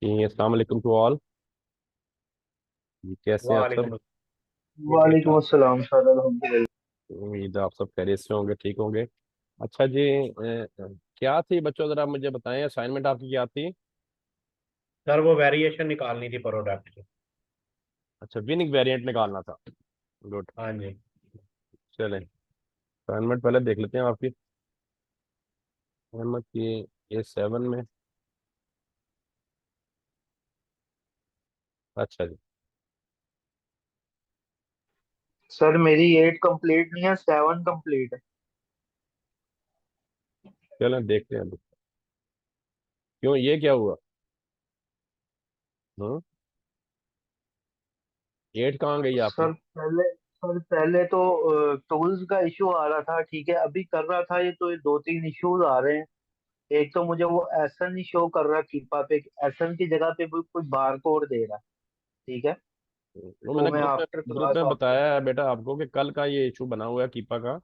जी, अस्सलाम वालेकुम to all. कैसे हैं आप सब? वालेकुम अस्सलाम। ये ठीक वालेकुम ठाक। अस्सलाम सर, अल्हम्दुलिल्लाह। उम्मीद है आप सब खैरियत से होंगे, ठीक होंगे। अच्छा जी, क्या थी बच्चों, ज़रा मुझे बताएं, असाइनमेंट आपकी क्या थी? सर वो वेरिएशन निकालनी थी प्रोडक्ट की। अच्छा, विनिंग वेरिएंट निकालना था। गुड। हाँ जी। चलें, असाइनमेंट पहले देख लेते हैं आपकी। अहमद की A7 में। अच्छा जी। सर मेरी 8 कंप्लीट नहीं है, 7 कंप्लीट है। चलें देखते हैं अभी। क्यों, ये क्या हुआ? 8 कहाँ गई आपकी? सर पहले तो टूल्स का इशू आ रहा था, ठीक है, अभी कर रहा था ये, तो ये दो तीन इश्यूज आ रहे हैं। एक तो मुझे वो एसन ही शो कर रहा है कीपा पे, एसन की जगह पे भी कुछ बार कोड दे रहा है। ठीक है, वो वो मैंने मैं ग्रुप में आफ्टर ग्रुप क्लास में आपको। बताया है बेटा आपको कि कल का ये इशू बना हुआ है कीपा का।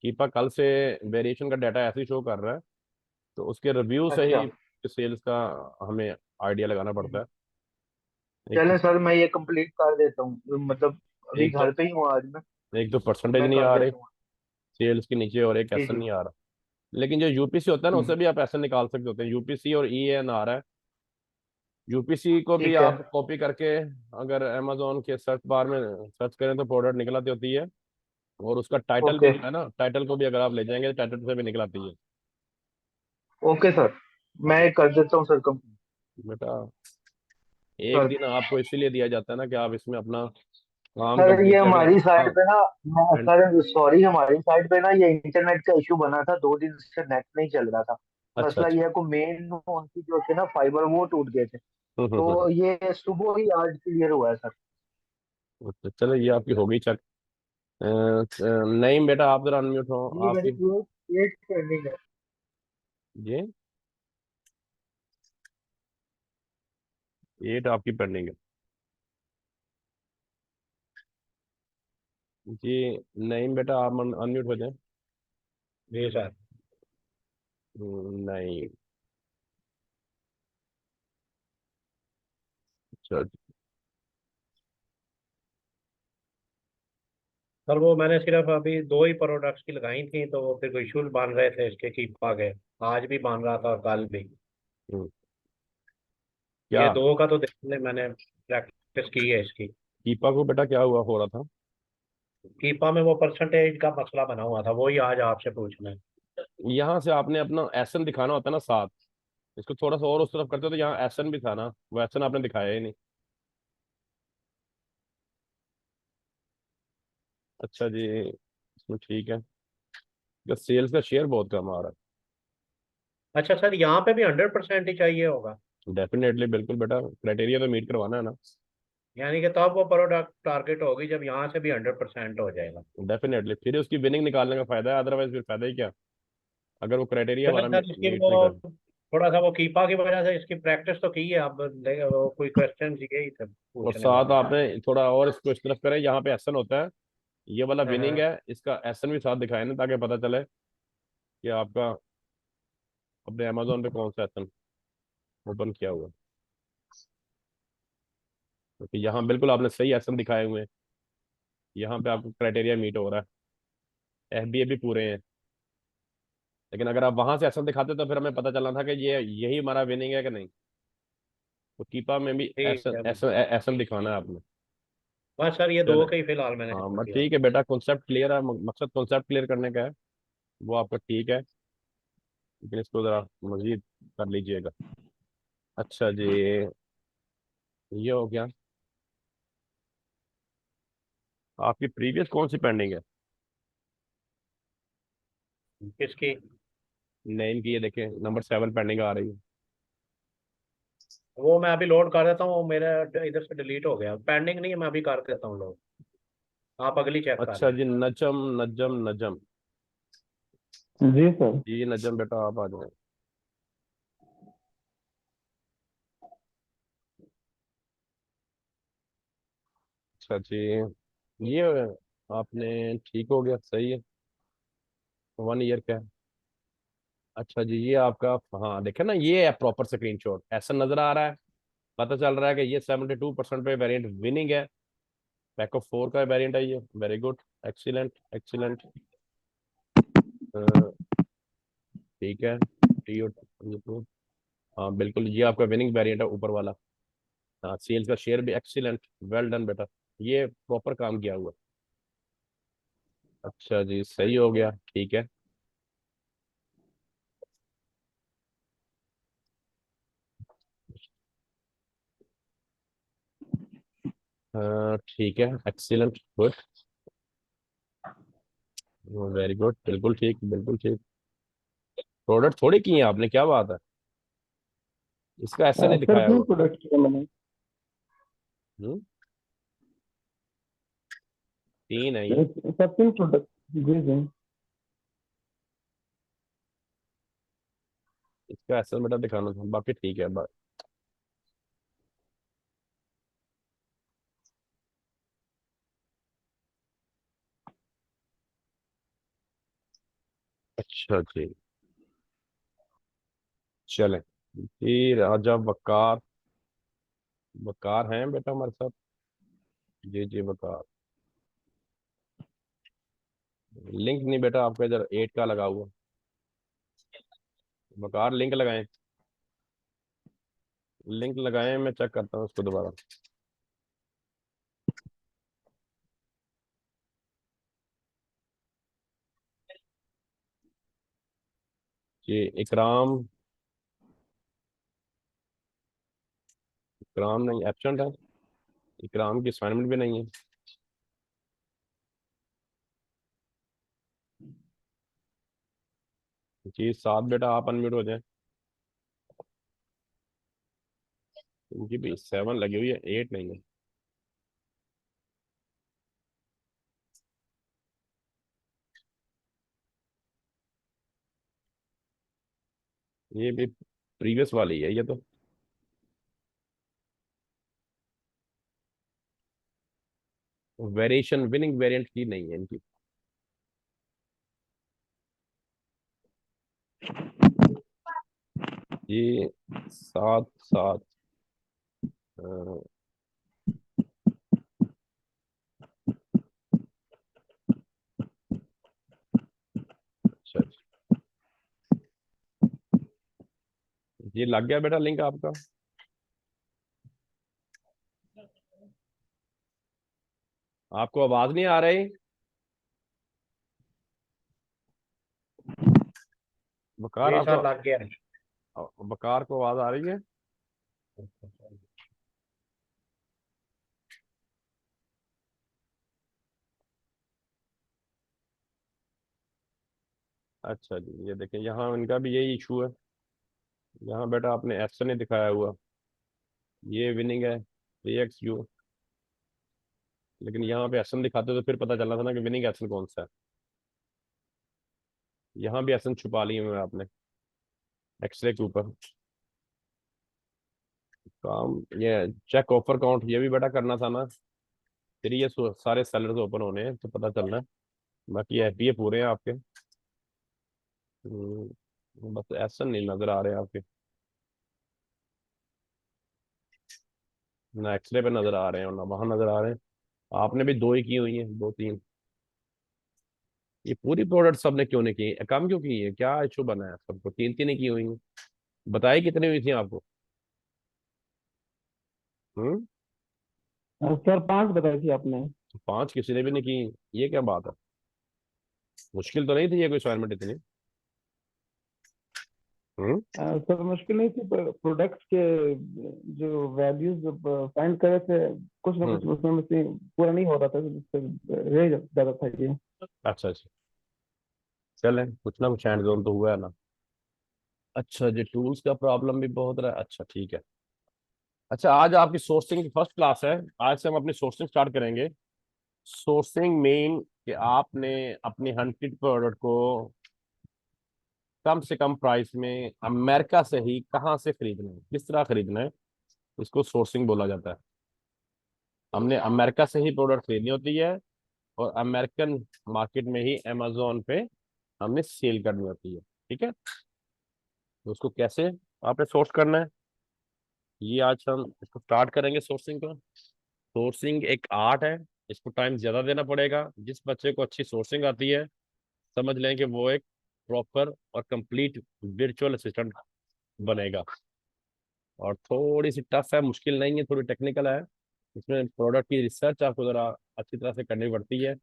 कीपा कल से वेरिएशन का डाटा ऐसे ही शो कर रहा है, तो उसके रिव्यू से अच्छा। ही सेल्स का हमें आइडिया लगाना पड़ता है। एक तो चलें सर, मैं ये कंप्लीट कर देता हूँ, मतलब अभी एक तो घर पे ही हूँ आज मैं, एक तो तो परसेंटेज मैं नहीं कर आ रहे देता हूँ। सेल्स के नीचे, और एक जी एसन जी। नहीं आ रहा। लेकिन जो यूपीसी होता है ना, उससे हम्म, भी आप एसन निकाल सकते होते हैं। यूपीसी और ईएन आ रहा है। यूपीसी को भी ठीक है। आप कॉपी करके अगर अमेजोन के सर्च बार में सर्च करें तो प्रोडक्ट निकल आती होती है। और उसका टाइटल भी ओके। जो है ना, टाइटल को भी अगर आप ले जाएंगे तो टाइटल से भी निकल आती है। ओके सर, हाँ मैं कर देता हूँ सर। बेटा, एक सर दिन आपको इसीलिए दिया जाता है ना कि आप इसमें अपना काम सर ये कंप्लीट करके हमारी साइड हाँ। पे ना, एंड सर सॉरी, हमारी साइड पे ना ये इंटरनेट का इशू बना था, 2 दिन से नेट नहीं चल रहा था। अच्छा मसला अच्छा। ये है को मेन उनकी जो थे ना फाइबर, वो टूट गए थे। हम्म। तो ये सुबह ही आज क्लियर हुआ है सर। अच्छा, चलो ये आपकी हो गई चेक। नहीं बेटा, आप जरा अनम्यूट हो ये मेरी आपकी। एट पेंडिंग है। ये 8 आपकी पेंडिंग है जी। नहीं बेटा, आप अनम्यूट हो जाए। जी सर। नहीं। अच्छा। सर वो मैंने सिर्फ अभी दो ही प्रोडक्ट्स की लगाई थी, तो वो फिर कोई इशूज बन रहे थे इसके कीपा के। आज भी बन रहा था और कल भी। हम्म, क्या? ये दो का तो देखने मैंने प्रैक्टिस की है इसकी। कीपा को बेटा क्या हुआ हो रहा था? कीपा में वो परसेंटेज का मसला बना हुआ था, वही आज आपसे पूछना है। यहाँ से आपने अपना एसन दिखाना होता है ना साथ। इसको थोड़ा सा और उस तरफ करते तो यहाँ एसन भी था ना, वो एसन आपने दिखाया ही नहीं। अच्छा जी, इसमें ठीक है। सेल्स का शेयर बहुत कम आ रहा अच्छा सर, यहाँ पे भी 100% ही चाहिए होगा? है। डेफिनेटली, बिल्कुल बेटा, क्राइटेरिया तो मीट करवाना है ना। यानी कि तब वो प्रोडक्ट टारगेट होगी जब यहाँ से भी 100% हो जाएगा। डेफिनेटली, फिर उसकी विनिंग निकालने का फायदा है, अदरवाइज फिर फायदा ही क्या, अगर वो क्राइटेरिया चलें हमारा सर, इसकी मीट वो नहीं कर। थोड़ा सा वो कीपा की वजह से इसकी प्रैक्टिस तो की है। अब वो कोई क्वेश्चन यही थे और पूछने साथ वाले। आपने थोड़ा और इसको इस तरफ करें, यहाँ पे एसन होता है, ये वाला हाँ विनिंग हाँ। है, इसका एसन भी साथ दिखाए ना, ताकि पता चले कि आपका अपने अमेजोन पे कौन सा एसन ओपन किया हुआ है। क्योंकि यहाँ बिल्कुल आपने सही एसन दिखाए हुए हैं, यहाँ पे आपको क्राइटेरिया मीट हो रहा है, FBA भी पूरे हैं। लेकिन अगर आप वहां से एसन दिखाते तो फिर हमें पता चलना था कि ये यही हमारा विनिंग है कि नहीं। तो कीपा में भी ठीक एसन है। एसन एसन दिखाना है आपने। बस सर, ये दो चले, का ही फिलहाल मैंने हाँ हल बस किया। ठीक है बेटा, कॉन्सेप्ट क्लियर है, मकसद कॉन्सेप्ट क्लियर करने का है, वो आपका ठीक है। लेकिन इसको जरा मजीद कर लीजिएगा। अच्छा जी, ये हो गया। आपकी प्रीवियस कौन सी पेंडिंग है? किसकी? नेम की, ये देखें, नंबर 7 पेंडिंग आ रही है। वो मैं अभी लोड कर देता हूँ, वो मेरे इधर से डिलीट हो गया। पेंडिंग नहीं है, मैं अभी कर देता हूँ लोड। आप अगली चेक कर अच्छा लें। जी, नजम नजम नजम। जी सर। जी नजम बेटा, आप आ जाए। अच्छा जी, ये आपने ठीक हो गया, सही है। 1 ईयर का है। अच्छा जी, ये आपका, हाँ देखे ना, ये है प्रॉपर स्क्रीनशॉट, ऐसा नजर आ रहा है। पता चल रहा है कि ये 72% पे वेरिएंट विनिंग है। पैक ऑफ 4 का वेरिएंट है ये। Very good, excellent excellent. ठीक है। TO, हाँ बिल्कुल, ये आपका विनिंग वेरिएंट है ऊपर वाला। हाँ, सेल्स का शेयर भी एक्सीलेंट। वेल डन बेटा, ये प्रॉपर काम किया हुआ। अच्छा जी, सही हो गया, ठीक है। ठीक है, एक्सीलेंट, गुड, वेरी गुड, बिल्कुल ठीक, बिल्कुल ठीक। प्रोडक्ट थोड़ी की है आपने, क्या बात है। इसका ऐसा नहीं सर दिखाया 3 हुआ। प्रोडक्ट किए मैंने। हम्म, 3 है ये। Sir 3 product. जी जी। इसका ऐसा बेटा दिखाना था, बाकी ठीक है। अच्छा जी, चले। फिर राजा वकार। वकार हैं बेटा हमारे साथ। जी जी, वकार। लिंक नहीं बेटा आपका इधर 8 का लगा हुआ। वकार लिंक लगाएं। लिंक लगाएं, मैं चेक करता हूँ उसको दोबारा। जी, इकराम। इकराम नहीं, एब्सेंट है। इकराम की असाइनमेंट भी नहीं है। जी, 7 बेटा आप अनम्यूट हो जाए। इनकी भी 7 लगी हुई है, 8 नहीं है। ये भी प्रीवियस वाली है ये तो। वेरिएशन विनिंग वेरिएंट की नहीं है इनकी। ये 7 7। अच्छा अच्छा। ये लग गया बेटा लिंक आपका। आपको आवाज नहीं आ रही। बकार जी आपको। सर लग गया। बकार को आवाज आ रही है। अच्छा जी, ये देखें यहाँ इनका भी यही इशू है। यहाँ बेटा आपने एक्शन नहीं दिखाया हुआ। ये विनिंग है, AXU। लेकिन यहाँ पे एक्शन दिखाते तो फिर पता चलना था ना कि विनिंग एक्शन कौन सा है। यहाँ भी एक्शन छुपा लिए हुए हैं आपने एक्सरे के ऊपर। काम ये चेक ऑफर काउंट ये भी बेटा करना था ना। फिर ये सारे सेलर्स ओपन होने हैं तो पता चलना है। बाकी FBA पूरे हैं आपके। बस एक्शन नहीं नजर आ रहे आपके। ना एक्सरे पे नजर आ रहे हैं और ना वहां नजर आ रहे हैं। आपने भी 2 ही की हुई है, 2 3। ये पूरी प्रोडक्ट सबने क्यों नहीं की, कम क्यों की है, क्या इशू बना है सबको, 3 3 ही की हुई है। बताई कितनी हुई थी आपको। हम्म। सर 5 बताई थी आपने। 5 किसी ने भी नहीं की, ये क्या बात है। मुश्किल तो नहीं थी ये कोई असाइनमेंट इतनी। हम्म। सर मुश्किल नहीं थी, प्रोडक्ट के जो वैल्यूज फाइंड करे थे, कुछ ना हम्म। कुछ उसमें से पूरा नहीं हो रहा था, जिससे रह जाता था ये। अच्छा अच्छा। चलें, कुछ ना कुछ हैंड जोन तो हुआ है ना। अच्छा जी, टूल्स का प्रॉब्लम भी बहुत रहा है, अच्छा ठीक है। अच्छा, आज आपकी सोर्सिंग की फर्स्ट क्लास है। आज से हम अपनी सोर्सिंग स्टार्ट करेंगे। सोर्सिंग मेन कि आपने अपनी हंटेड प्रोडक्ट को कम से कम प्राइस में अमेरिका से ही कहाँ से खरीदना है, किस तरह खरीदना है, इसको सोर्सिंग बोला जाता है। हमने अमेरिका से ही प्रोडक्ट खरीदनी होती है और अमेरिकन मार्केट में ही अमेजोन पे हमने सेल करनी होती है। ठीक है, तो उसको कैसे आपने सोर्स करना है, ये आज हम इसको स्टार्ट करेंगे सोर्सिंग को। सोर्सिंग एक आर्ट है, इसको टाइम ज़्यादा देना पड़ेगा। जिस बच्चे को अच्छी सोर्सिंग आती है, समझ लें कि वो एक प्रॉपर और कंप्लीट वर्चुअल असिस्टेंट बनेगा। और थोड़ी सी टफ है, मुश्किल नहीं है, थोड़ी टेक्निकल है। इसमें प्रोडक्ट की रिसर्च आपको ज़रा अच्छी तरह से करनी पड़ती है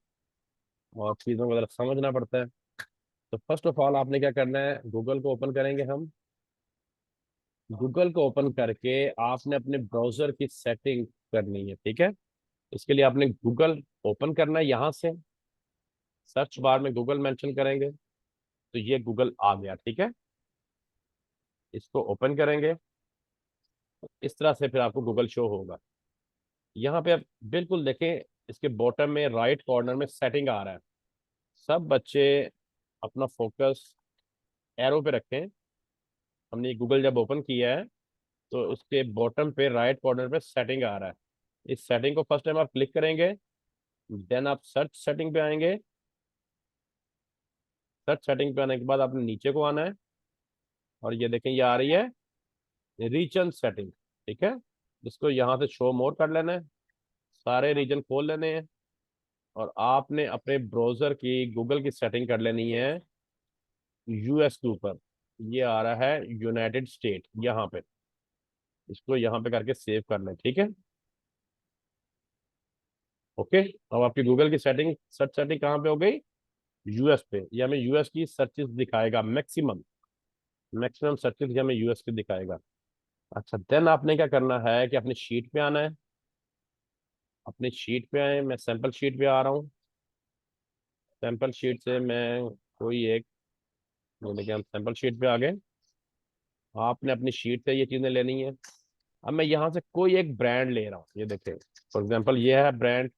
और चीज़ों को ज़रा समझना पड़ता है। तो फर्स्ट ऑफ ऑल आपने क्या करना है, गूगल को ओपन करेंगे हम। गूगल को ओपन करके आपने अपने ब्राउजर की सेटिंग करनी है, ठीक है। इसके लिए आपने गूगल ओपन करना है, यहाँ से सर्च बार में गूगल मेंशन करेंगे तो ये गूगल आ गया, ठीक है। इसको ओपन करेंगे तो इस तरह से फिर आपको गूगल शो होगा। यहाँ पे आप बिल्कुल देखें, इसके बॉटम में राइट कॉर्नर में सेटिंग आ रहा है। सब बच्चे अपना फोकस एरो पे रखें। हमने गूगल जब ओपन किया है तो उसके बॉटम पे राइट कॉर्नर पे सेटिंग आ रहा है। इस सेटिंग को फर्स्ट टाइम आप क्लिक करेंगे, देन आप सर्च सेटिंग पे आएंगे। सर्च सेटिंग पे आने के बाद आपने नीचे को आना है और ये देखें, ये आ रही है रीजन सेटिंग, ठीक है। इसको यहाँ से शो मोर कर लेना है, सारे रीजन खोल लेने हैं और आपने अपने ब्राउजर की गूगल की सेटिंग कर लेनी है यूएस के ऊपर। ये आ रहा है यूनाइटेड स्टेट यहाँ पे। इसको यहाँ पे करके सेव कर लें, ठीक है। ओके, अब आपकी गूगल की सेटिंग, सर्च सेटिंग कहाँ पे हो गई, यूएस पे। ये हमें यूएस की सर्चेस दिखाएगा, मैक्सिमम मैक्सिमम सर्चेस ये हमें यूएस की दिखाएगा। अच्छा, देन आपने क्या करना है कि अपनी शीट पे आना है। अपनी शीट पे आए, मैं सैंपल शीट पे आ रहा हूँ। सैंपल शीट से मैं कोई एक, ये देखिए हम सैंपल शीट पे आ गए। आपने अपनी शीट से ये चीज़ें लेनी है। अब मैं यहाँ से कोई एक ब्रांड ले रहा हूँ, ये देखिए फॉर एग्जांपल ये है ब्रांड,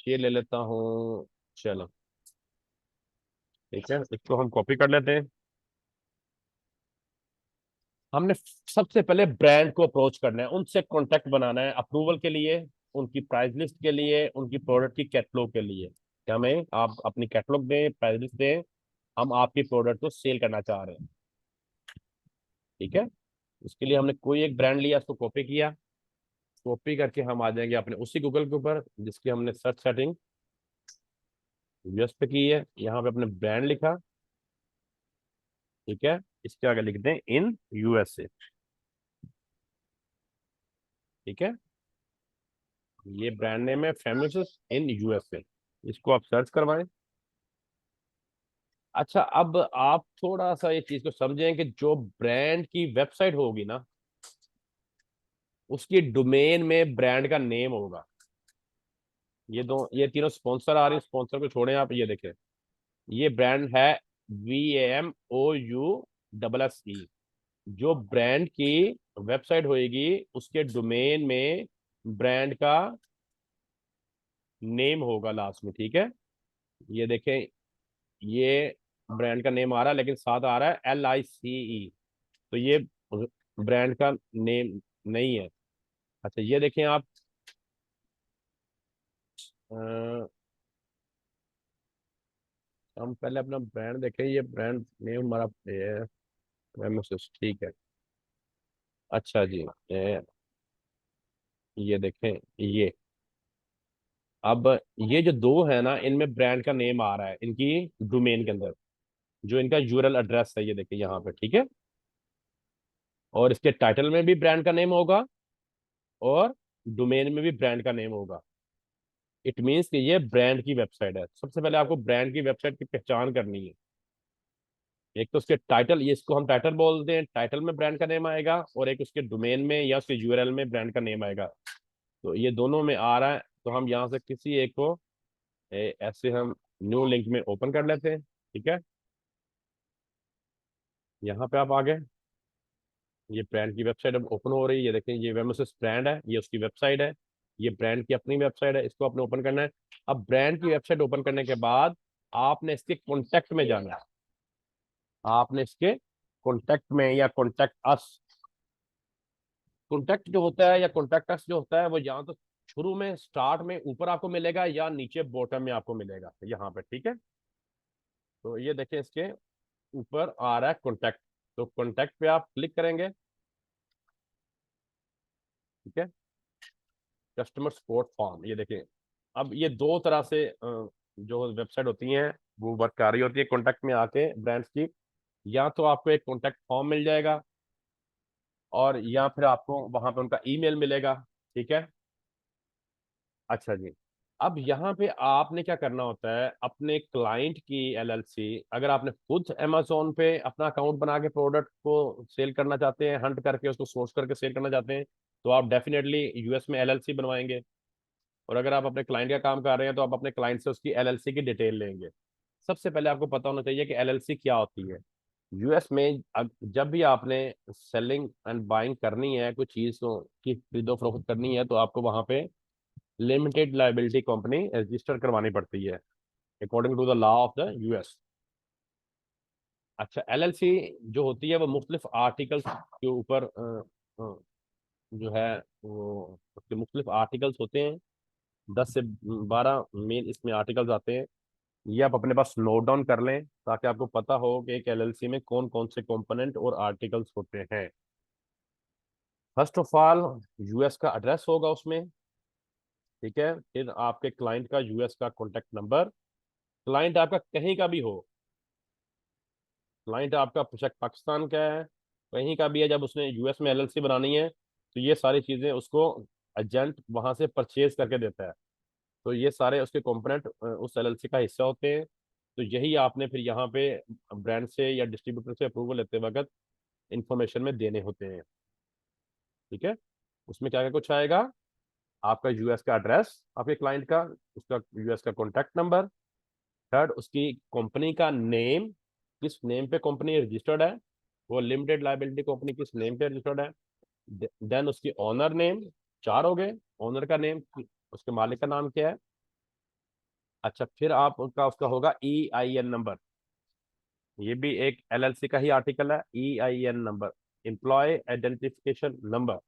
ये ले लेता हूँ। चलो ठीक है, इसको हम कॉपी कर लेते हैं। हमने सबसे पहले ब्रांड को अप्रोच करना है, उनसे कांटेक्ट बनाना है अप्रूवल के लिए, उनकी प्राइस लिस्ट के लिए, उनकी प्रोडक्ट की कैटलॉग के लिए कि हमें आप अपनी कैटलॉग दें, प्राइस लिस्ट दें, हम आपकी प्रोडक्ट को सेल करना चाह रहे हैं, ठीक है। इसके लिए हमने कोई एक ब्रांड लिया, उसको कॉपी किया। कॉपी करके हम आ जाएंगे अपने उसी गूगल के ऊपर जिसकी हमने सर्च सेटिंग यूएस पे की है। यहाँ पे अपने ब्रांड लिखा, ठीक है। इसके आगे लिख दें इन यूएसए, ठीक है। ये ब्रांड नेम है फेमिनिस्ट इन यूएसए। इसको आप सर्च करवाएं। अच्छा, अब आप थोड़ा सा ये चीज को समझें कि जो ब्रांड की वेबसाइट होगी ना, उसकी डोमेन में ब्रांड का नेम होगा। ये तीनों स्पॉन्सर आ रहे हैं, स्पॉन्सर को छोड़ें आप, ये देखें, ये ब्रांड है VAMOUSSE। जो ब्रांड की वेबसाइट होएगी उसके डोमेन में ब्रांड का नेम होगा लास्ट में, ठीक है। ये देखें, ये ब्रांड का नेम आ रहा है लेकिन साथ आ रहा है LICE, तो ये ब्रांड का नेम नहीं है। अच्छा, ये देखें आप, अ, हम पहले अपना ब्रांड देखें। ये ब्रांड नेम हमारा ये है फेमिनिस्ट, ठीक है। अच्छा जी, ये देखें, ये अब ये जो दो है ना, इनमें ब्रांड का नेम आ रहा है इनकी डोमेन के अंदर, जो इनका यूआरएल एड्रेस है, ये देखिए यहाँ पे, ठीक है। और इसके टाइटल में भी ब्रांड का नेम होगा और डोमेन में भी ब्रांड का नेम होगा। इट मीन्स कि ये ब्रांड की वेबसाइट है। सबसे पहले आपको ब्रांड की वेबसाइट की पहचान करनी है। एक तो उसके टाइटल, ये इसको हम टाइटल बोलते हैं, टाइटल में ब्रांड का नेम आएगा, और एक उसके डोमेन में या उसके यूआरएल में ब्रांड का नेम आएगा। तो ये दोनों में आ रहा है, तो हम यहाँ से किसी एक को ऐसे हम न्यू लिंक में ओपन कर लेते हैं, ठीक है। यहाँ पे आप आ गए, ये ब्रांड की वेबसाइट अब ओपन हो रही है। ये देखें, ये वेमोसिस ब्रांड है, ये उसकी वेबसाइट है, ये ब्रांड की अपनी वेबसाइट है। इसको अपने ओपन करना है। अब ब्रांड की वेबसाइट ओपन करने के बाद आपने इसके कॉन्टेक्ट में जाना है। आपने इसके कॉन्टेक्ट में या कॉन्टेक्ट अस, कॉन्टेक्ट जो होता है या कॉन्टेक्ट अस जो होता है, वो यहाँ तो शुरू में स्टार्ट में ऊपर आपको मिलेगा या नीचे बॉटम में आपको मिलेगा यहाँ पे, ठीक है। तो ये देखें, इसके ऊपर आ रहा है कॉन्टेक्ट, तो कॉन्टेक्ट पे आप क्लिक करेंगे। ठीक है, कस्टमर सपोर्ट फॉर्म, ये देखें। अब ये दो तरह से जो वेबसाइट होती हैं वो वर्क कर रही होती है कॉन्टैक्ट में आके ब्रांड्स की। या तो आपको एक कॉन्टैक्ट फॉर्म मिल जाएगा, और या फिर आपको वहां पे उनका ईमेल मिलेगा। ठीक है, अच्छा जी। अब यहाँ पे आपने क्या करना होता है, अपने क्लाइंट की एलएलसी, अगर आपने खुद अमेजोन पे अपना अकाउंट बना के प्रोडक्ट को सेल करना चाहते हैं, हंट करके उसको सोर्स करके सेल करना चाहते हैं, तो आप डेफिनेटली यूएस में एलएलसी बनवाएंगे। और अगर आप अपने क्लाइंट का काम कर रहे हैं तो आप अपने क्लाइंट से उसकी एलएलसी की डिटेल लेंगे। सबसे पहले आपको पता होना चाहिए कि एलएलसी क्या होती है। यूएस में जब भी आपने सेलिंग एंड बाइंग करनी है, कोई चीज की खरीदो फरोख्त करनी है, तो आपको वहां पे लिमिटेड लाइबिलिटी कंपनी रजिस्टर करवानी पड़ती है according to the law of the US. अच्छा, एलएलसी जो होती है वो मुख्तलिफ आर्टिकल्स के ऊपर जो है वो उसके मुख्तलिफ आर्टिकल्स होते हैं। 10 से 12 मेन इसमें आर्टिकल्स आते हैं। ये आप अपने पास नोट डाउन कर लें ताकि आपको पता हो कि एक एलएलसी में कौन कौन से कंपोनेंट और आर्टिकल्स होते हैं। फर्स्ट ऑफ ऑल, यूएस का एड्रेस होगा उसमें। ठीक है, फिर आपके क्लाइंट का यूएस का कॉन्टैक्ट नंबर। क्लाइंट आपका कहीं का भी हो, क्लाइंट आपका बेशक पाकिस्तान का है, कहीं का भी है, जब उसने यूएस में एलएलसी बनानी है तो ये सारी चीज़ें उसको एजेंट वहां से परचेज करके देता है। तो ये सारे उसके कंपोनेंट उस एलएलसी का हिस्सा होते हैं। तो यही आपने फिर यहाँ पे ब्रांड से या डिस्ट्रीब्यूटर से अप्रूवल लेते वक्त इंफॉर्मेशन में देने होते हैं। ठीक है, उसमें क्या क्या कुछ आएगा, आपका यूएस का एड्रेस आपके क्लाइंट का, उसका यूएस का कॉन्टैक्ट नंबर, थर्ड उसकी कंपनी का नेम, किस नेम पे कंपनी रजिस्टर्ड है, वो लिमिटेड लाइबिलिटी कंपनी किस नेम पे रजिस्टर्ड है। देन उसकी ऑनर नेम, चार हो गए, ऑनर का नेम, उसके मालिक का नाम क्या है। अच्छा, फिर आप उनका उसका होगा EIN नंबर, ये भी एक एलएलसी का ही आर्टिकल है। EIN number, employ identification number,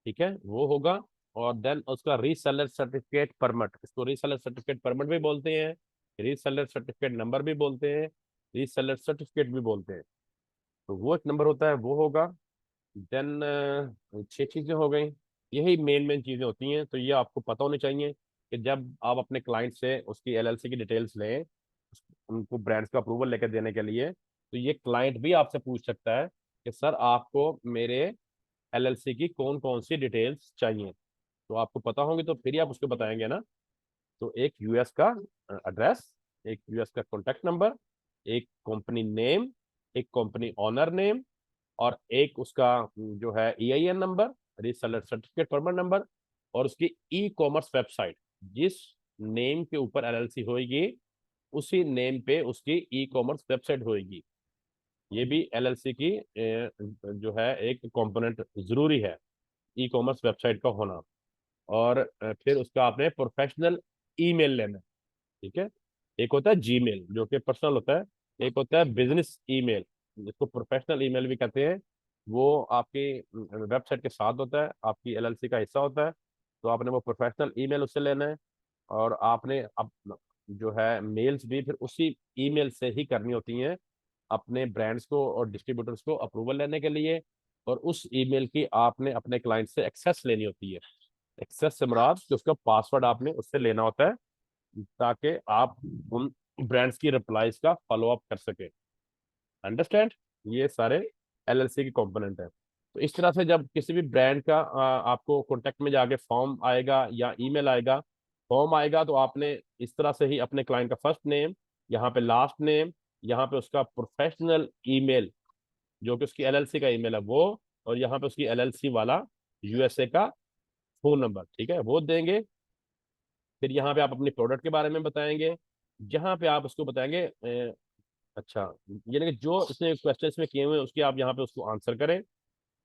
ठीक है, वो होगा। और देन उसका रीसेलर सर्टिफिकेट परमिट, इसको रीसेलर सर्टिफिकेट परमिट भी बोलते हैं, रीसेलर सर्टिफिकेट नंबर भी बोलते हैं, रीसेलर सर्टिफिकेट भी बोलते हैं। तो वो एक नंबर होता है, वो होगा। देन 6 चीजें हो गई, यही मेन मेन चीजें होती हैं। तो ये आपको पता होनी चाहिए कि जब आप अपने क्लाइंट से उसकी एलएलसी की डिटेल्स लें, उनको ब्रांड्स का अप्रूवल लेकर देने के लिए, तो ये क्लाइंट भी आपसे पूछ सकता है कि सर आपको मेरे एलएलसी की कौन कौन सी डिटेल्स चाहिए। तो आपको पता होंगे तो फिर ही आप उसको बताएंगे ना। तो एक यूएस का एड्रेस, एक यूएस का कॉन्टैक्ट नंबर, एक कंपनी नेम, एक कंपनी ऑनर नेम, और एक उसका जो है EIN number, reseller certificate permit number, और उसकी ई कॉमर्स वेबसाइट, जिस नेम के ऊपर एलएलसी होगी उसी नेम पे उसकी ई कॉमर्स वेबसाइट होगी। ये भी एलएलसी की जो है एक कंपोनेंट जरूरी है, ई कॉमर्स वेबसाइट का होना। और फिर उसका आपने प्रोफेशनल ईमेल लेना है। ठीक है, एक होता है जीमेल जो कि पर्सनल होता है, एक होता है बिजनेस ईमेल जिसको प्रोफेशनल ईमेल भी कहते हैं। वो आपकी वेबसाइट के साथ होता है, आपकी एलएलसी का हिस्सा होता है। तो आपने वो प्रोफेशनल ईमेल उससे लेना है। और आपने अब जो है मेल्स भी फिर उसी ईमेल से ही करनी होती हैं अपने ब्रांड्स को और डिस्ट्रीब्यूटर्स को अप्रूवल लेने के लिए। और उस ईमेल की आपने अपने क्लाइंट से एक्सेस लेनी होती है। एक्सेस से मुराद कि उसका पासवर्ड आपने उससे लेना होता है ताकि आप उन ब्रांड्स की रिप्लाईज का फॉलो अप कर सके। अंडरस्टैंड, ये सारे एलएलसी के कंपोनेंट हैं। तो इस तरह से जब किसी भी ब्रांड का आपको कॉन्टेक्ट में जाके फॉर्म आएगा या ईमेल आएगा, फॉर्म आएगा तो आपने इस तरह से ही अपने क्लाइंट का फर्स्ट नेम, यहाँ पे लास्ट नेम, यहाँ पे उसका प्रोफेशनल ईमेल जो कि उसकी एलएलसी का ईमेल है वो, और यहाँ पे उसकी एलएलसी वाला यूएसए का फोन नंबर, ठीक है, वो देंगे। फिर यहाँ पे आप अपनी प्रोडक्ट के बारे में बताएंगे, जहाँ पे आप उसको बताएंगे अच्छा, यानी कि जो इसने क्वेश्चन में किए हुए हैं उसकी आप यहाँ पे उसको आंसर करें।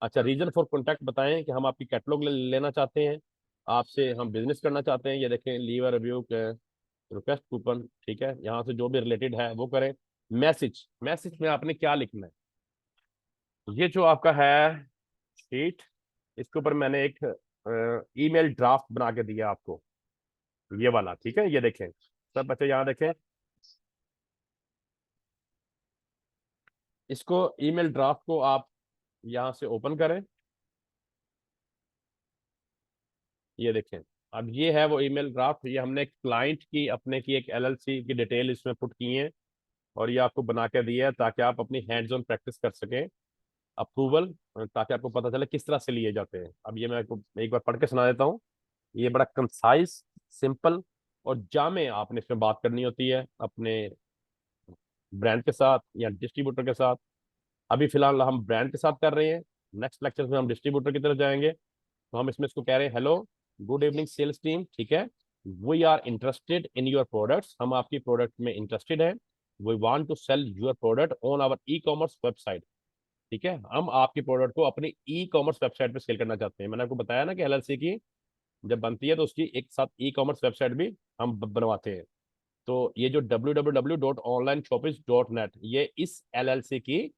अच्छा, रीजन फॉर कॉन्टैक्ट बताएं कि हम आपकी कैटलॉग लेना चाहते हैं, आपसे हम बिजनेस करना चाहते हैं, ये देखें लीव रिव्यू रिक्वेस्ट कूपन। ठीक है, यहाँ से जो भी रिलेटेड है वो करें। मैसेज, मैसेज में आपने क्या लिखना है, ये जो आपका है शीट, इसके ऊपर मैंने एक ईमेल ड्राफ्ट बना के दिया आपको, ये वाला। ठीक है, ये देखें सब बच्चे यहाँ देखें, इसको ईमेल ड्राफ्ट को आप यहाँ से ओपन करें। ये देखें, अब ये है वो ईमेल ड्राफ्ट। ये हमने क्लाइंट की अपने की एक एलएलसी की डिटेल इसमें पुट की है और ये आपको बना के दिया है ताकि आप अपनी हैंड्स ऑन प्रैक्टिस कर सकें अप्रूवल, ताकि आपको पता चले किस तरह से लिए जाते हैं। अब ये मैं आपको एक बार पढ़ के सुना देता हूँ। ये बड़ा कंसाइज, सिंपल और जामे आपने इसमें बात करनी होती है अपने ब्रांड के साथ या डिस्ट्रीब्यूटर के साथ। अभी फिलहाल हम ब्रांड के साथ कर रहे हैं, नेक्स्ट लेक्चर में हम डिस्ट्रीब्यूटर की तरफ जाएंगे। तो हम इसमें इसको कह रहे हैं, hello good evening sales team, ठीक है, we are interested in your products, हम आपकी प्रोडक्ट में इंटरेस्टेड हैं। We want to sell your product on our e commerce website, ठीक है, हम आपकी प्रोडक्ट को अपनी ई कॉमर्स वेबसाइट पे सेल करना चाहते हैं। मैंने आपको बताया ना कि एलएलसी की जब बनती है तो उसकी एक साथ ई कॉमर्स वेबसाइट भी हम बनवाते हैं। तो ये जो www.onlineshopping.net ये इस एलएलसी की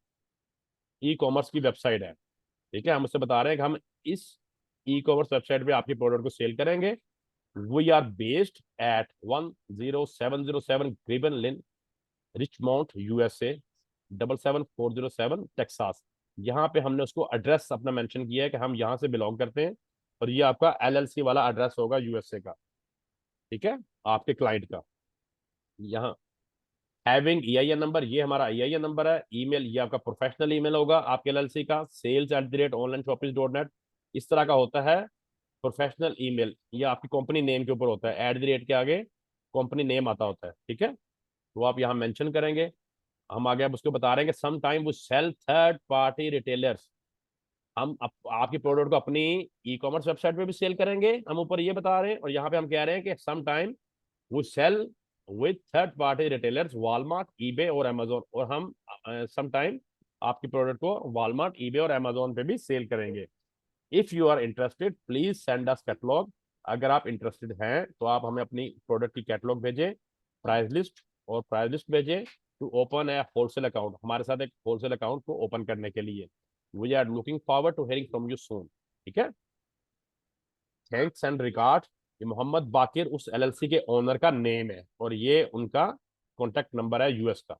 ई कॉमर्स की वेबसाइट है, ठीक है। हम उससे बता रहे हैं कि हम इस ई कॉमर्स वेबसाइट पे आपकी प्रोडक्ट को सेल करेंगे। We are based at 10707 Greban Lynn, Richmond USA 77407 Texas. यहाँ पे हमने उसको एड्रेस अपना मेंशन किया है कि हम यहाँ से बिलोंग करते हैं और ये आपका एलएलसी वाला एड्रेस होगा यूएसए का, ठीक है, आपके क्लाइंट का। यहाँ हैविंग ईआईएन नंबर, ये हमारा ईआईएन नंबर है। ईमेल, ये आपका प्रोफेशनल ईमेल होगा आपके एलएलसी का, sales@onlineshopping.net इस तरह का होता है प्रोफेशनल ईमेल। ये आपकी कंपनी नेम के ऊपर होता है, @ के आगे कंपनी नेम आता होता है, ठीक है, तो आप यहाँ मेंशन करेंगे। हम आगे अब उसको बता रहे हैं कि सम टाइम वो सेल थर्ड पार्टी रिटेलर्स, हम आपकी प्रोडक्ट को अपनी ई कॉमर्स वेबसाइट पे भी सेल करेंगे, हम ऊपर ये बता रहे हैं। और यहाँ पे हम कह रहे हैं कि सम टाइम वो sell with third party retailers Walmart, eBay और अमेजोन, और हम सम टाइम आपकी प्रोडक्ट को वॉलमार्ट, ईबे और अमेजोन पे भी सेल करेंगे। If you are interested please send us catalog, अगर आप इंटरेस्टेड हैं तो आप हमें अपनी प्रोडक्ट की कैटलॉग भेजें, प्राइस लिस्ट और प्राइस लिस्ट भेजें to open a wholesale account, हमारे साथ एक होलसेल अकाउंट को ओपन करने के लिए। We are looking forward to hearing from you soon, ठीक है, थैंक्स एंड रिगार्ड। ये मोहम्मद बाकिर उस एलएलसी के ओनर का नेम है और ये उनका कॉन्टैक्ट नंबर है यूएस का।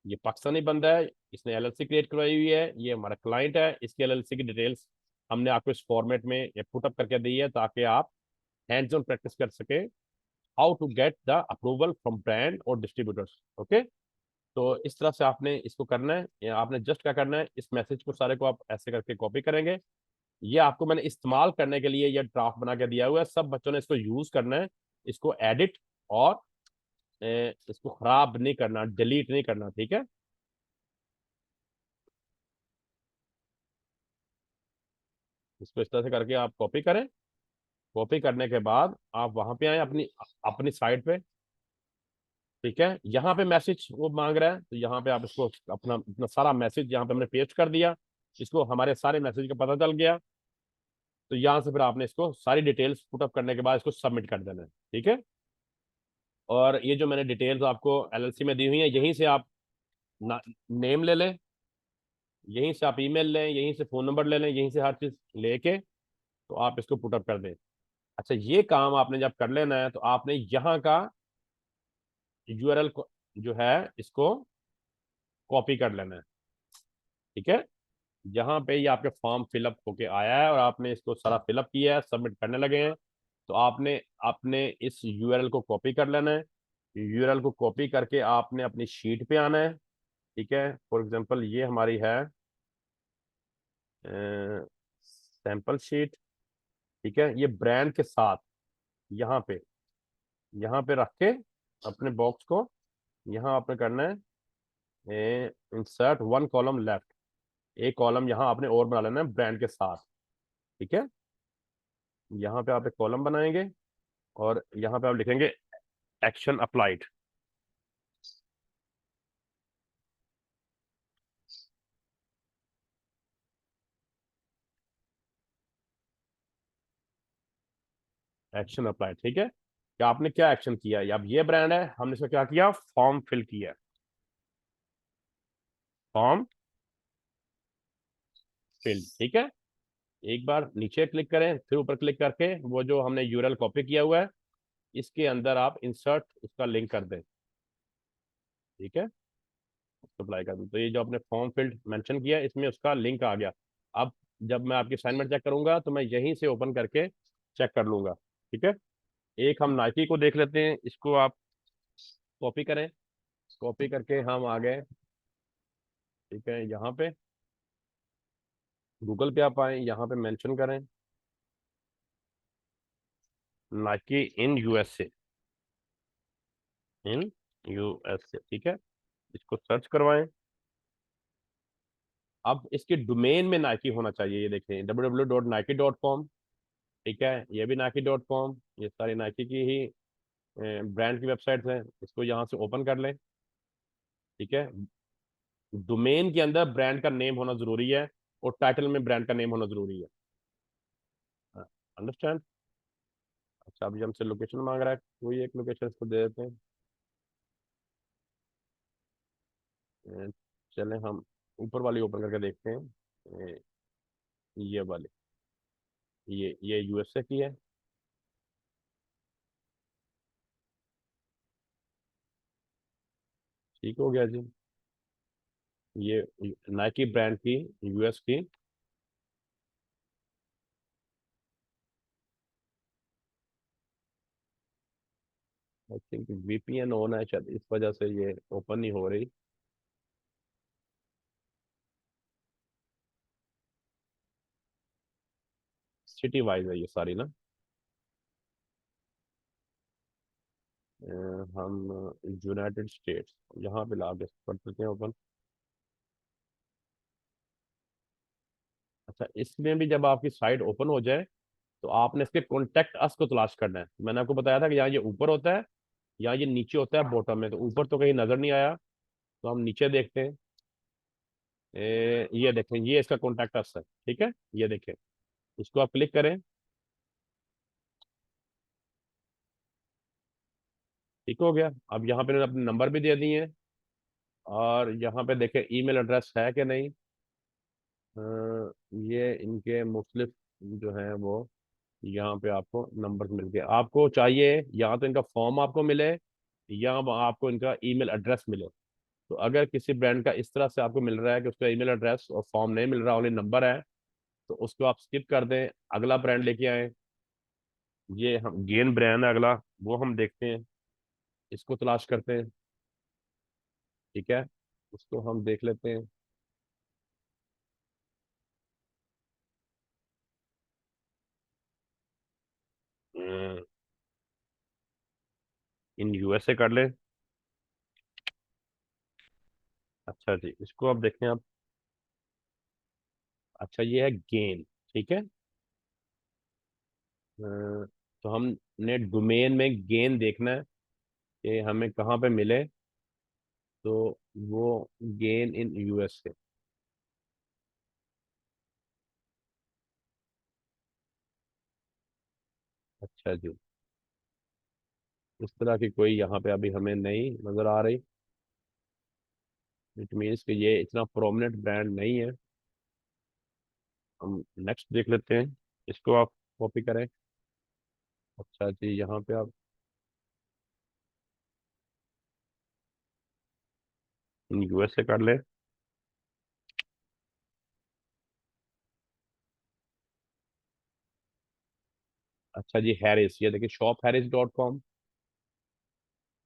ये पाकिस्तानी बंदा है, इसने एलएलसी क्रिएट करवाई हुई है, ये हमारा क्लाइंट है। इसकी एलएलसी की डिटेल्स हमने आपको इस फॉर्मेट में पुटअप करके दी है ताकि आप हैंड्स ऑन प्रैक्टिस कर सके how to get the approval from brand और डिस्ट्रीब्यूटर्स, ओके। तो इस तरह से आपने इसको करना है। आपने जस्ट क्या करना है, इस मैसेज को सारे को आप ऐसे करके कॉपी करेंगे। ये आपको मैंने इस्तेमाल करने के लिए ये ड्राफ्ट बना के दिया हुआ है, सब बच्चों ने इसको यूज करना है, इसको एडिट और इसको खराब नहीं करना, डिलीट नहीं करना, ठीक है। इसको इस तरह से करके आप कॉपी करें। कॉपी करने के बाद आप वहां पे आए अपनी अपनी साइट पे, ठीक है। यहाँ पे मैसेज वो मांग रहा है तो यहाँ पे आप इसको अपना अपना सारा मैसेज यहाँ पे हमने पेस्ट कर दिया, इसको हमारे सारे मैसेज का पता चल गया। तो यहाँ से फिर आपने इसको सारी डिटेल्स पुटअप करने के बाद इसको सबमिट कर देना है, ठीक है। और ये जो मैंने डिटेल्स आपको एलएलसी में दी हुई है, यहीं से आप नेम ले लें, यहीं से आप ईमेल लें, यहीं से फ़ोन नंबर ले लें, यहीं से हर चीज़ लेके तो आप इसको पुटअप कर दें। अच्छा, ये काम आपने जब कर लेना है तो आपने यहाँ का यूआरएल जो है इसको कॉपी कर लेना है, ठीक है। यहाँ पे ये आपके फॉर्म फिलअप होके आया है और आपने इसको सारा फिलअप किया है, सबमिट करने लगे हैं। तो आपने आपने इस यूआरएल को कॉपी कर लेना है। यूआरएल को कॉपी करके आपने अपनी शीट पे आना है, ठीक है। फॉर एग्जांपल ये हमारी है सैंपल शीट, ठीक है। ये ब्रांड के साथ यहाँ पे रख के अपने बॉक्स को यहाँ आपने करना है इंसर्ट वन कॉलम लेफ्ट, एक कॉलम यहाँ आपने और बना लेना है ब्रांड के साथ, ठीक है। यहाँ पे आप एक कॉलम बनाएंगे और यहाँ पे आप लिखेंगे एक्शन अप्लाइड, एक्शन अप्लाइड, ठीक है। कि आपने क्या एक्शन किया है। अब ये ब्रांड है, हमने इसका क्या किया, फॉर्म फिल किया, फॉर्म फिल, ठीक है। एक बार नीचे क्लिक करें, फिर ऊपर क्लिक करके वो जो हमने यूआरएल कॉपी किया हुआ है इसके अंदर आप इंसर्ट उसका लिंक कर दें, ठीक है, अप्लाई कर दें। तो ये जो आपने फॉर्म फिल्ड मेंशन किया इसमें उसका लिंक आ गया। अब जब मैं आपकी असाइनमेंट चेक करूंगा तो मैं यहीं से ओपन करके चेक कर लूंगा। ठीक है, एक हम नाइकी को देख लेते हैं, इसको आप कॉपी करें, कॉपी करके हम आ गए। ठीक है, यहाँ पे गूगल पे आप आए, यहाँ पे मेंशन करें Nike in USA, in USA. ठीक है, इसको सर्च करवाएं। अब इसके डोमेन में नाइकी होना चाहिए, ये देखें www.nike.com। ठीक है, ये भी nike.com, ये सारी नाइकी की ही ब्रांड की वेबसाइट्स हैं। इसको यहाँ से ओपन कर लें। ठीक है, डोमेन के अंदर ब्रांड का नेम होना जरूरी है और टाइटल में ब्रांड का नेम होना जरूरी है। अंडरस्टैंड? अच्छा, अभी हमसे लोकेशन मांग रहा है, कोई एक लोकेशन इसको दे देते हैं। अ, चलें हम ऊपर वाली ओपन करके देखते हैं। ये वाली, ये यूएसए की है। ठीक हो गया जी, ये नाइकी ब्रांड की यूएस की। आई थिंक वीपीएन ऑन है शायद, इस वजह से ये ओपन नहीं हो रही। सिटी वाइज है ये सारी ना। हम यूनाइटेड स्टेट्स यहाँ पे ला के कर देते हैं ओपन। अच्छा, इसमें भी जब आपकी साइट ओपन हो जाए तो आपने इसके कॉन्टेक्ट अस को तलाश करना है। मैंने आपको बताया था कि यहाँ ये ऊपर होता है या ये नीचे होता है बॉटम में, तो ऊपर तो कहीं नजर नहीं आया, तो हम नीचे देखते हैं। ये देखें, ये इसका कॉन्टेक्ट अस है। ठीक है, ये देखें, इसको आप क्लिक करें। ठीक हो गया, अब यहाँ पे इन्होंने अपने नंबर भी दे दिए हैं और यहाँ पे देखें ईमेल एड्रेस है कि नहीं। ये इनके मुख्तलिफ जो हैं वो यहाँ पे आपको नंबर मिल गए। आपको चाहिए या तो इनका फॉर्म आपको मिले या आपको इनका ईमेल एड्रेस मिले। तो अगर किसी ब्रांड का इस तरह से आपको मिल रहा है कि उसका ईमेल एड्रेस और फॉर्म नहीं मिल रहा, ओनली नंबर है, तो उसको आप स्किप कर दें, अगला ब्रांड लेके आए। ये हम गेन ब्रांड है अगला, वो हम देखते हैं, इसको तलाश करते हैं। ठीक है, उसको हम देख लेते हैं। इन यूएसए कर ले। अच्छा जी, इसको आप देखें आप। अच्छा, ये है गेन। ठीक है, तो हमने डोमेन में गेन देखना है कि हमें कहाँ पे मिले, तो वो गेन इन यूएसए। अच्छा जी, इस तरह की कोई यहाँ पे अभी हमें नहीं नजर आ रही। इट मीन्स कि ये इतना प्रोमिनेंट ब्रांड नहीं है। हम नेक्स्ट देख लेते हैं, इसको आप कॉपी करें। अच्छा जी, यहाँ पे आप यूएसए कर ले। अच्छा जी, हैरिस, ये देखिए shopharris.com।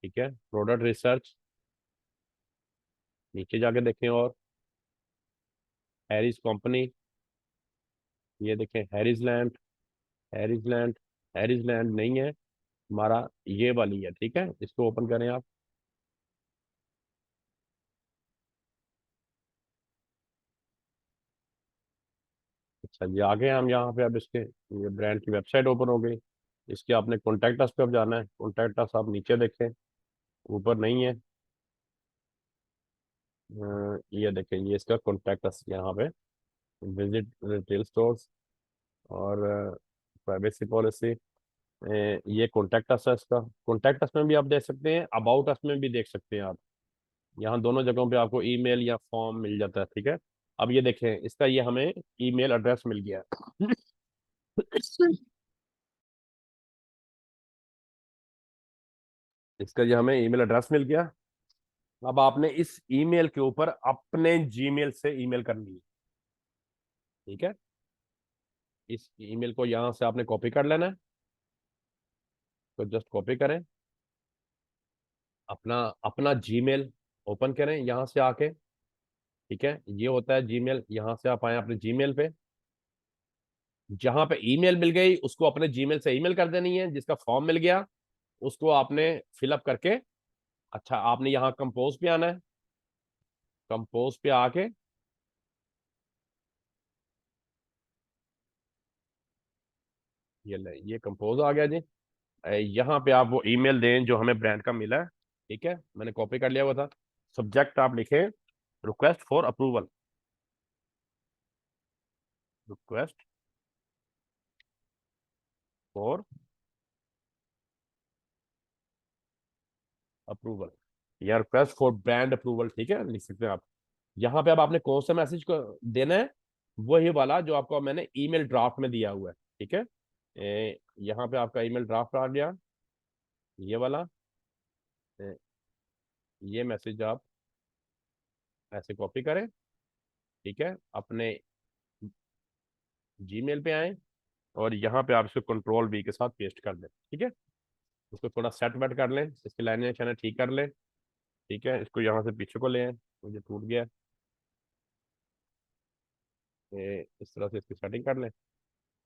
ठीक है, प्रोडक्ट रिसर्च, नीचे जाके देखें और हैरिस कंपनी, ये देखें हैरिसलैंड, हैरिसलैंड, हैरिसलैंड नहीं है हमारा, ये वाली है। ठीक है, इसको ओपन करें आप। अच्छा जी, आगे हम यहाँ पे अब इसके ये ब्रांड की वेबसाइट ओपन हो गई। इसके आपने कॉन्टैक्ट अस पे अब जाना है। कॉन्टैक्ट अस आप नीचे देखें, ऊपर नहीं है। ये देखें, ये इसका कॉन्टैक्ट अस यहाँ पे, विजिट रिटेल स्टोर्स और प्राइवेसी पॉलिसी। ये कॉन्टैक्ट अस है, इसका कॉन्टैक्ट अस में भी आप देख सकते हैं, अबाउट अस में भी देख सकते हैं आप। यहाँ दोनों जगहों पे आपको ईमेल या फॉर्म मिल जाता है। ठीक है, अब ये देखें, इसका ये हमें ईमेल एड्रेस मिल गया है। इसका ये हमें ईमेल एड्रेस मिल गया। अब आपने इस ईमेल के ऊपर अपने जीमेल से ईमेल करनी है। ठीक है, इस ईमेल को यहाँ से आपने कॉपी कर लेना है। तो जस्ट कॉपी करें, अपना अपना जीमेल ओपन करें यहाँ से आके। ठीक है, ये होता है जीमेल। यहाँ से आप आए अपने जीमेल पे, जहां पे ईमेल मिल गई उसको अपने जीमेल से ईमेल कर देनी है। जिसका फॉर्म मिल गया उसको आपने फिलअप करके, अच्छा आपने यहाँ कंपोज पे आना है। कंपोज पे आके ये ले, ये कंपोज आ गया जी। यहाँ पे आप वो ईमेल दें जो हमें ब्रांड का मिला है। ठीक है, मैंने कॉपी कर लिया हुआ था। सब्जेक्ट आप लिखें request for approval, request for approval या रिक्वेस्ट फॉर ब्रांड अप्रूवल, ठीक है, लिख सकते हैं आप। यहाँ पे अब आपने कौन सा मैसेज को देना है, वही वाला जो आपको मैंने ईमेल ड्राफ्ट में दिया हुआ है। ठीक है, यहाँ पे आपका ईमेल ड्राफ्ट आ गया, ये वाला। ए, ये मैसेज आप ऐसे कॉपी करें। ठीक है, अपने जीमेल पे आए और यहाँ पे आप इसको कंट्रोल V के साथ पेस्ट कर दें। ठीक है, इसको थोड़ा सेट वेट कर लें, इसकी लाइनें शाइनें ठीक कर लें। ठीक है, इसको यहाँ से पीछे को ले आए, मुझे टूट गया। इस तरह से इसकी सेटिंग कर लें।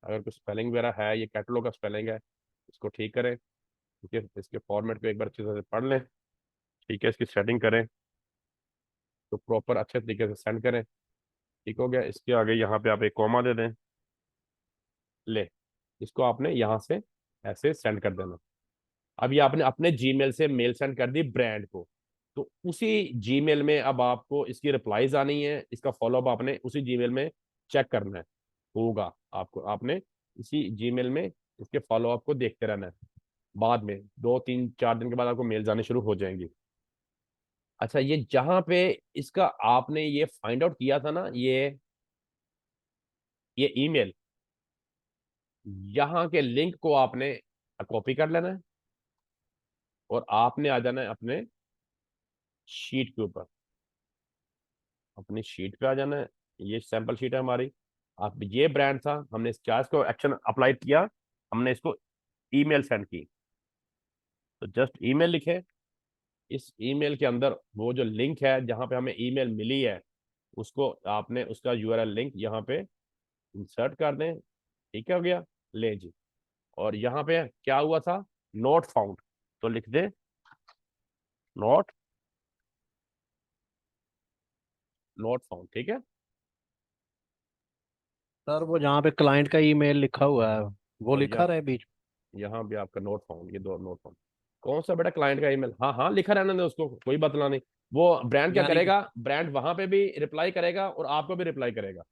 अगर कुछ स्पेलिंग वगैरह है, ये कैटलॉग का स्पेलिंग है, इसको ठीक करें। ठीक है, इसके फॉर्मेट को एक बार अच्छे से पढ़ लें। ठीक है, इसकी सेटिंग करें तो प्रॉपर अच्छे तरीके से सेंड करें। ठीक हो गया, इसके आगे यहाँ पे आप एक कॉमा दे दें। ले, इसको आपने यहाँ से ऐसे सेंड कर देना। अब ये आपने अपने जीमेल से मेल सेंड कर दी ब्रांड को, तो उसी जीमेल में अब आपको इसकी रिप्लाईज आनी है। इसका फॉलोअप आपने उसी जीमेल में चेक करना है, होगा आपको। आपने इसी जीमेल में इसके फॉलोअप को देखते रहना है। बाद में 2 3 4 दिन के बाद आपको मेल्स आने शुरू हो जाएंगी। अच्छा, ये जहां पे इसका आपने ये फाइंड आउट किया था ना, ये ईमेल, यहाँ के लिंक को आपने कॉपी कर लेना है और आपने आ जाना है अपने शीट के ऊपर। अपनी शीट पे आ जाना है, ये सैंपल शीट है हमारी। आप, ये ब्रांड था, हमने इस चार्ज को एक्शन अप्लाई किया, हमने इसको ईमेल सेंड की। तो जस्ट ईमेल लिखे, इस ईमेल के अंदर वो जो लिंक है जहां पे हमें ईमेल मिली है, उसको आपने उसका यूआरएल लिंक यहाँ पे इंसर्ट कर दें। ठीक है, हो गया। ले जी, और यहाँ पे क्या हुआ था, नॉट फाउंड, तो लिख दे नॉट नॉट फाउंड। ठीक है, सर वो जहाँ पे क्लाइंट का ईमेल लिखा हुआ है वो और लिखा रहे बीच यहाँ भी आपका नोट फाउंड, ये दो नोट फाउंड। कौन सा बेटा क्लाइंट का ईमेल, हाँ हाँ लिखा रहने दे उसको, कोई बतला नहीं। वो ब्रांड क्या यानी कि करेगा, ब्रांड वहां पे भी रिप्लाई करेगा और आपको भी रिप्लाई करेगा।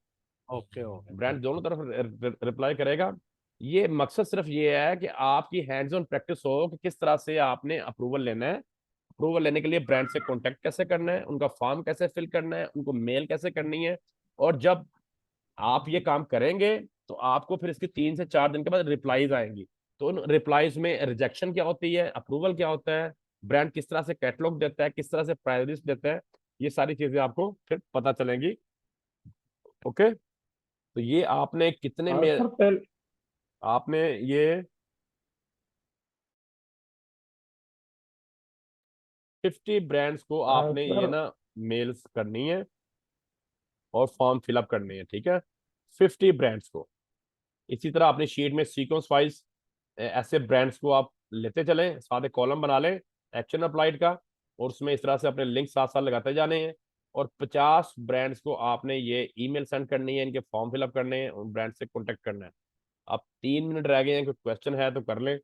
ओके ओके ब्रांड ओके दोनों तरफ रिप्लाई करेगा। ये मकसद सिर्फ ये है कि आपकी हैंड्स ऑन प्रैक्टिस हो कि किस तरह से आपने अप्रूवल लेना है। अप्रूवल लेने के लिए ब्रांड से कांटेक्ट कैसे करना है, उनका फॉर्म कैसे फिल करना है, उनको मेल कैसे करनी है। और जब आप ये काम करेंगे तो आपको फिर इसके 3 से 4 दिन के बाद रिप्लाईज आएंगी। तो उन रिप्लाईज में रिजेक्शन क्या होती है, अप्रूवल क्या होता है, ब्रांड किस तरह से कैटलॉग देता है, किस तरह से प्रायोरिटीज देता है, ये सारी चीजें आपको फिर पता चलेंगी। ओके, तो ये आपने कितने में, सर पहले आपने ये 50 ब्रांड्स को आपने ये सर ना मेल्स करनी है और फॉर्म फिलअप करनी है। ठीक है, 50 ब्रांड्स को। इसी तरह अपनी शीट में सीक्वेंस वाइज ऐसे ब्रांड्स को आप लेते चलें, साथ एक कॉलम बना लें एक्शन अप्लाइड का, और उसमें इस तरह से अपने लिंक साथ साथ लगाते जाने हैं। और 50 ब्रांड्स को आपने ये ईमेल सेंड करनी है, इनके फॉर्म फिलअप करने हैं, उन ब्रांड से कॉन्टेक्ट करना है। आप 3 मिनट रह गए हैं, कोई क्वेश्चन है तो कर लें।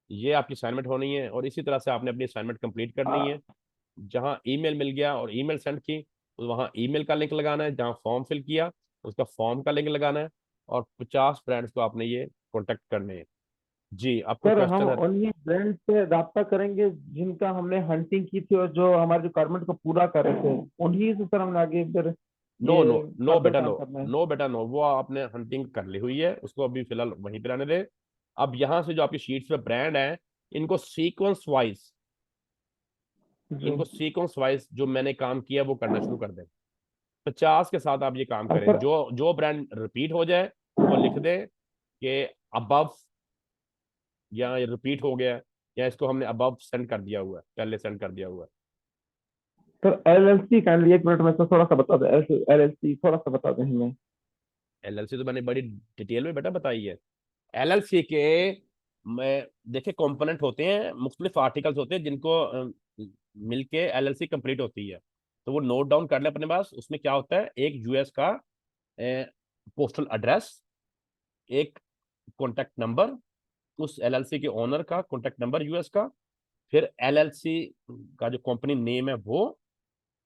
ये आपकी असाइनमेंट होनी है और इसी तरह से आपने अपनी असाइनमेंट कंप्लीट करनी है। जहां ईमेल मिल गया और ईमेल सेंड की, तो वहां ईमेल का लिंक लगाना है, जहां फॉर्म फिल किया उसका फॉर्म का लिंक लगाना है, और 50 ब्रांड्स को आपने ये कॉन्टेक्ट करने हैं। जी, आपको सर हम क्वेश्चन है? उन्हीं ब्रांड से राब्ता करेंगे जिनका हमने हंटिंग की थी और जो हमारे रिक्वायरमेंट को पूरा कर रहे थे, उन्हीं से सर हमने आगे इधर नो नो ये नो फर्दर बेटा, नो काम करना है। नो बेटा, नो, वो आपने हंटिंग कर ली हुई है, उसको अभी फिलहाल वहीं पे रहने दे। अब यहाँ से जो आपकी शीट्स पे ब्रांड है, इनको सीक्वेंस वाइज, जी। जो मैंने काम किया वो करना शुरू कर दें। 50 के साथ आप ये काम करें, सर जो जो ब्रांड रिपीट हो जाए वो लिख दें, कि अबव या रिपीट हो गया, या इसको हमने अबव सेंड कर दिया हुआ है, पहले सेंड कर दिया हुआ है। सर LLC काइंडली 1 मिनट में सर थोड़ा सा बता दें, LLC थोड़ा सा बता दें हमें। एलएलसी तो मैंने बड़ी डिटेल में बेटा बताई है। एलएलसी के में देखिए कंपोनेंट होते हैं, मुख्तलिफ आर्टिकल्स होते हैं जिनको मिलके एलएलसी कंप्लीट होती है। तो वो नोट डाउन कर ले अपने पास। उसमें क्या होता है, एक यूएस का पोस्टल एड्रेस, एक कॉन्टैक्ट नंबर उस एलएलसी के ओनर का, कॉन्टैक्ट नंबर यूएस का, फिर एलएलसी का जो कंपनी नेम है वो,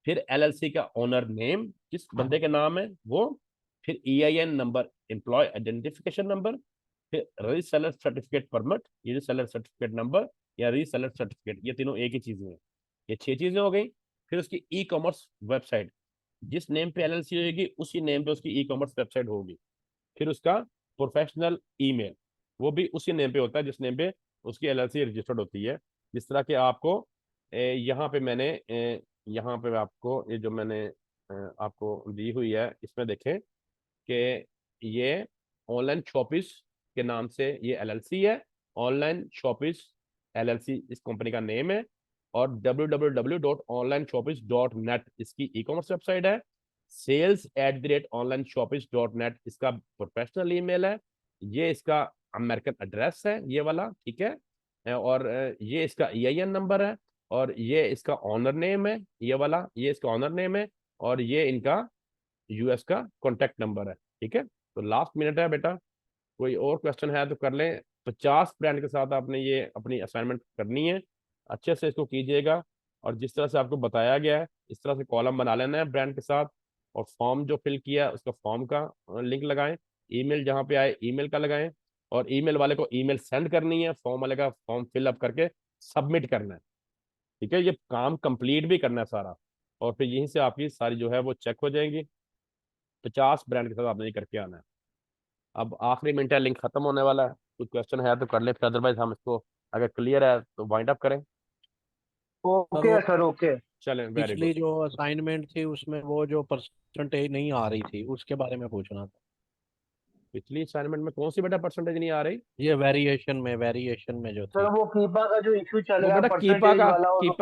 फिर एलएलसी का ओनर नेम किस बंदे के नाम है वो, फिर EIN number, employ identification number, फिर रीसेलर सर्टिफिकेट परमिट, ये जो सेलर सर्टिफिकेट नंबर या रीसेलर सर्टिफिकेट, ये तीनों एक ही चीजें हैं। ये 6 चीजें हो गई। फिर उसकी ई कॉमर्स वेबसाइट, जिस नेम पे एलएलसी होगी उसी नेम पे उसकी ई कॉमर्स वेबसाइट होगी। फिर उसका प्रोफेशनल ईमेल, वो भी उसी नेम पे होता है जिस नेम पे उसकी एलएलसी रजिस्टर्ड होती है। जिस तरह के आपको यहाँ पे मैंने यहाँ पे आपको ये जो मैंने आपको दी हुई है, इसमें देखें कि ये ऑनलाइन शॉपिस के नाम से ये एलएलसी है। ऑनलाइन शॉपिस एलएलसी इस कंपनी का नेम है, और www.onlineshoppers.net इसकी ई कॉमर्स वेबसाइट है। sales@onlineshoppers.net इसका प्रोफेशनल ईमेल है। ये इसका अमेरिकन एड्रेस है, ये वाला, ठीक है। और ये इसका EIN नंबर है, और ये इसका ऑनर नेम है, ये वाला, ये इसका ऑनर नेम है, और ये इनका यूएस का कॉन्टैक्ट नंबर है, ठीक है। तो लास्ट मिनट है बेटा, कोई और क्वेश्चन है तो कर लें। 50 ब्रांड के साथ आपने ये अपनी असाइनमेंट करनी है, अच्छे से इसको कीजिएगा। और जिस तरह से आपको बताया गया है इस तरह से कॉलम बना लेना है ब्रांड के साथ, और फॉर्म जो फिल किया है उसका फॉर्म का लिंक लगाएं, ईमेल जहाँ पे आए ईमेल का लगाएं, और ईमेल वाले को ईमेल सेंड करनी है, फॉर्म वाले का फॉर्म फिल अप करके सबमिट करना है, ठीक है। ये काम कंप्लीट भी करना है सारा, और फिर यहीं से आपकी सारी जो है वो चेक हो जाएंगी। 50 ब्रांड के साथ आपने ये करके आना है। अब आखिरी मिनट है, लिंक खत्म होने वाला है। कुछ क्वेश्चन है तो कर ले, फिर अदरवाइज हम इसको अगर क्लियर है तो वाइंड अप करें। सर ओके वो सर, ओके। चलें, वेरी पिछली गुड। जो असाइनमेंट थी उसमें वो जो परसेंटेज नहीं आ रही थी उसके बारे में पूछना था। पिछली असाइनमेंट में कौन सी बेटा परसेंटेज नहीं आ रही? ये वेरिएशन में जो सर थी। वो कीपा का जो इशू वो चलेगा बेटा कीपा परसेंटेज का, वाला, और कीपा